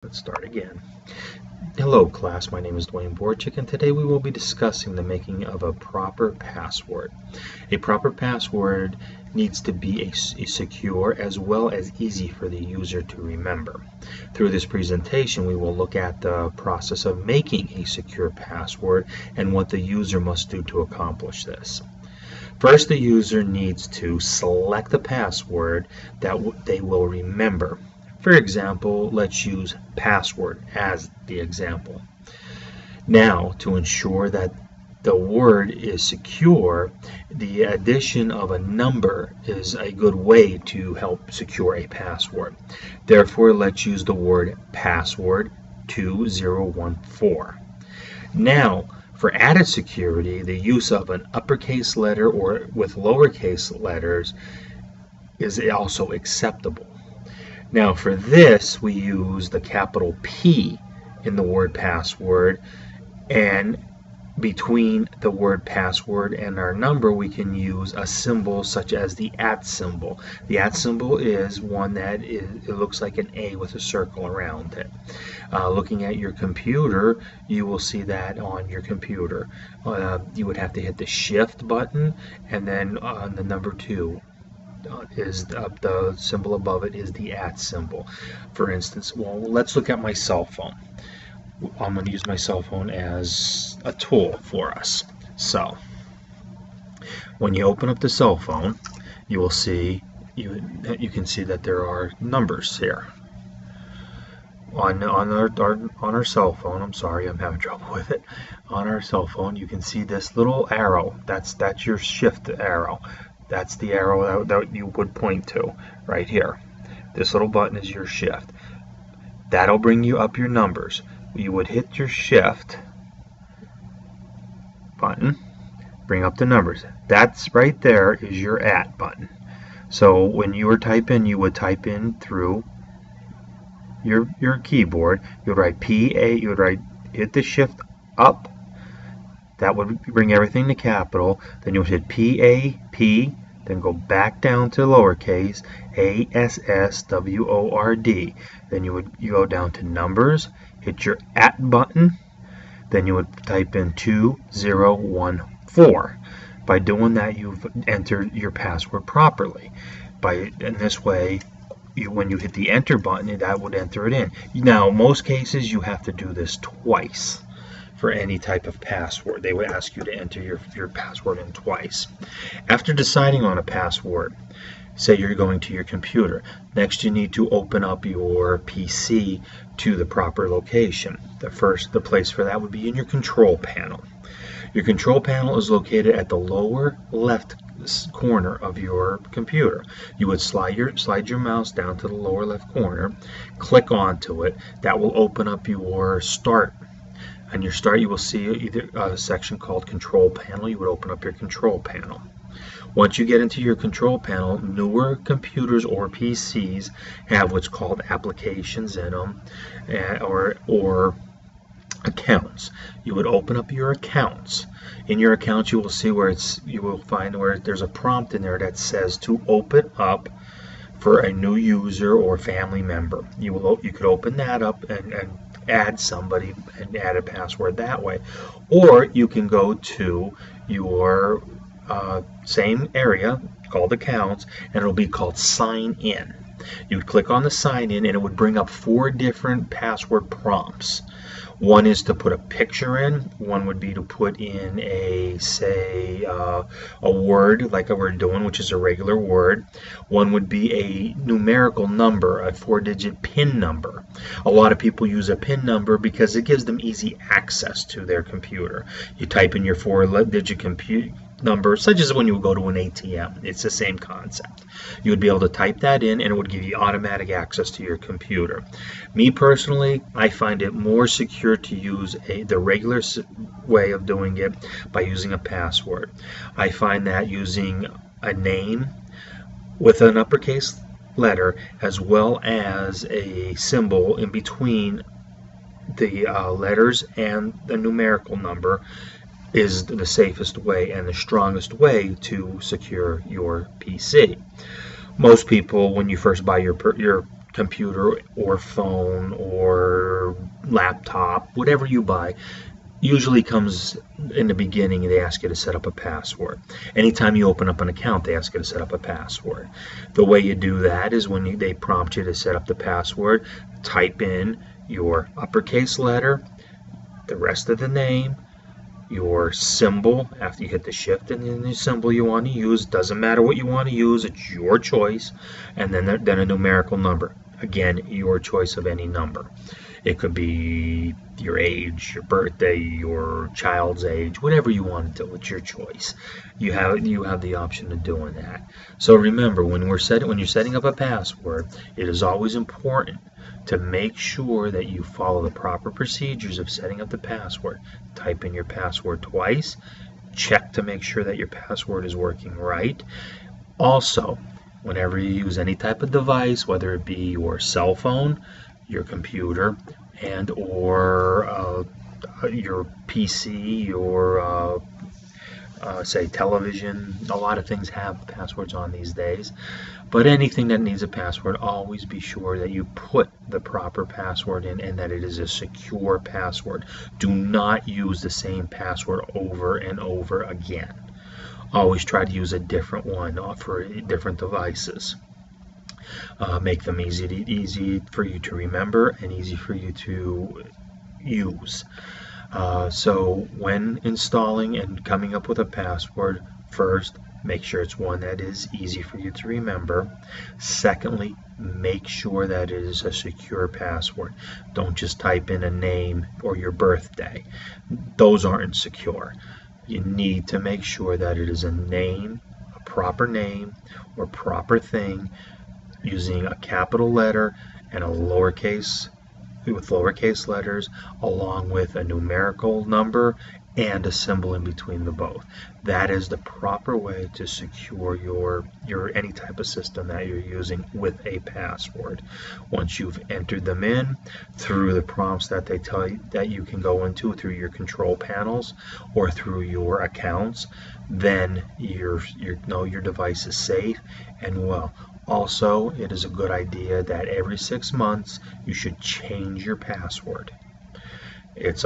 Let's start again. Hello class, my name is Dwayne Borchik, and today we will be discussing the making of a proper password. A proper password needs to be secure as well as easy for the user to remember. Through this presentation we will look at the process of making a secure password and what the user must do to accomplish this. First, the user needs to select the password that they will remember. For example, let's use password as the example. Now, to ensure that the word is secure, the addition of a number is a good way to help secure a password. Therefore, let's use the word password 2014. Now, for added security, the use of an uppercase letter or with lowercase letters is also acceptable. Now for this we use the capital P in the word password, and between the word password and our number we can use a symbol such as the @ symbol. The @ symbol is one that it looks like an A with a circle around it. Looking at your computer, you will see that on your computer. You would have to hit the Shift button, and then on the number 2 is the symbol above it is the @ symbol. For instance, well, let's look at my cell phone. I'm going to use my cell phone as a tool for us. So when you open up the cell phone, you will see you can see that there are numbers here on our cell phone. I'm sorry, I'm having trouble with it. On our cell phone you can see this little arrow. That's your Shift arrow. That's the arrow that you would point to right here. This little button is your Shift. That'll bring you up your numbers. You would hit your Shift button, bring up the numbers. That's right there is your @ button. So when you were typing, you would type in through your keyboard. You would write PA. You would hit the Shift up. That would bring everything to capital. Then you would hit PAP, then go back down to lowercase ASSWORD. Then you go down to numbers, hit your @ button, then you would type in 2014. By doing that, you've entered your password properly. In this way, when you hit the enter button, that would enter it in. Now, most cases you have to do this twice. For any type of password, they would ask you to enter your password in twice. After deciding on a password, say you're going to your computer, next you need to open up your PC to the proper location. The place for that would be in your control panel. Your control panel is located at the lower left corner of your computer. You would slide your mouse down to the lower left corner, click onto it. That will open up your Start. On your Start, you will see either a section called Control Panel. You would open up your Control Panel. Once you get into your Control Panel, newer computers or PCs have what's called applications in them, or accounts. You would open up your accounts. In your accounts, you will see you will find where there's a prompt in there that says to open up for a new user or family member. You could open that up and add somebody and add a password that way, or you can go to your same area called accounts, and it'll be called sign in. You would click on the sign in, and it would bring up 4 different password prompts. One is to put a picture in. One would be to put in a word like we're doing, which is a regular word. One would be a numerical number, a 4-digit PIN number. A lot of people use a PIN number because it gives them easy access to their computer. You type in your 4-digit number, such as when you would go to an ATM. It's the same concept. You would be able to type that in, and it would give you automatic access to your computer. Me personally, I find it more secure to use the regular way of doing it by using a password. I find that using a name with an uppercase letter as well as a symbol in between the letters and the numerical number is the safest way and the strongest way to secure your PC. Most people, when you first buy your computer or phone or laptop, whatever you buy, usually comes in the beginning. They ask you to set up a password. Anytime you open up an account, they ask you to set up a password. The way you do that is when they prompt you to set up the password, type in your uppercase letter, the rest of the name, your symbol after you hit the shift, and then the symbol you want to use. Doesn't matter what you want to use, it's your choice. And then a numerical number. Again, your choice of any number. It could be your age, your birthday, your child's age, whatever you want to do. It's your choice. You have the option of doing that. So remember, when you're setting up a password, it is always important to make sure that you follow the proper procedures of setting up the password. Type in your password twice. Check to make sure that your password is working right. Also, whenever you use any type of device, whether it be your cell phone, your computer, and or your PC, your say television. A lot of things have passwords on these days, but anything that needs a password, always be sure that you put the proper password in and that it is a secure password. Do not use the same password over and over again. Always try to use a different one for different devices. Make them easy for you to remember and easy for you to use. So when installing and coming up with a password, first, make sure it's one that is easy for you to remember. Secondly, make sure that it is a secure password. Don't just type in a name or your birthday. Those aren't secure. You need to make sure that it is a name, a proper name or proper thing, using a capital letter and a lowercase letters, along with a numerical number and a symbol in between the both. That is the proper way to secure your any type of system that you're using with a password. Once you've entered them in through the prompts that they tell you that you can go into through your control panels or through your accounts, then you know your device is safe and well. Also, it is a good idea that every 6 months you should change your password. It's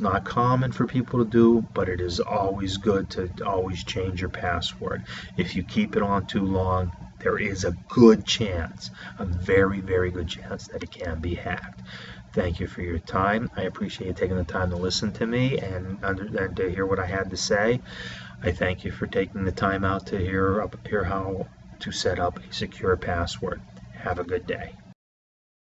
not common for people to do, but it is always good to always change your password. If you keep it on too long, there is a good chance, a very, very good chance that it can be hacked. Thank you for your time. I appreciate you taking the time to listen to me and to hear what I had to say. I thank you for taking the time out to hear how to set up a secure password. Have a good day.